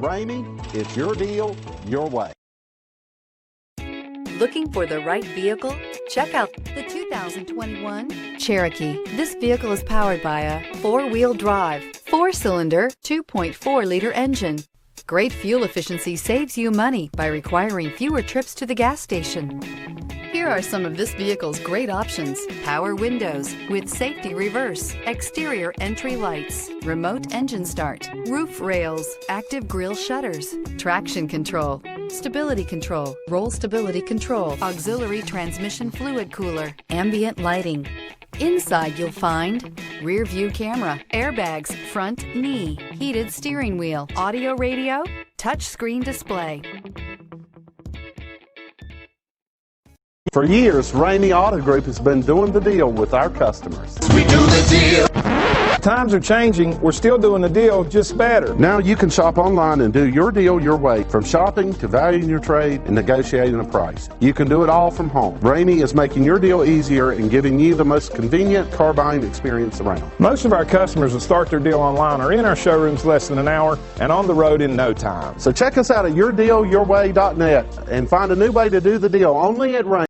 Ramey, it's your deal, your way. Looking for the right vehicle? Check out the 2021 Cherokee. This vehicle is powered by a four-wheel drive, four-cylinder, 2.4-liter engine. Great fuel efficiency saves you money by requiring fewer trips to the gas station. Here are some of this vehicle's great options: power windows with safety reverse, exterior entry lights, remote engine start, roof rails, active grille shutters, traction control, stability control, roll stability control, auxiliary transmission fluid cooler, ambient lighting. Inside you'll find rear view camera, airbags, front knee, heated steering wheel, audio radio, touch screen display. For years, Ramey Auto Group has been doing the deal with our customers. We do the deal. Times are changing. We're still doing the deal, just better. Now you can shop online and do your deal your way, from shopping to valuing your trade and negotiating a price. You can do it all from home. Ramey is making your deal easier and giving you the most convenient car buying experience around. Most of our customers that start their deal online are in our showrooms less than an hour and on the road in no time. So check us out at yourdealyourway.net and find a new way to do the deal only at Ramey.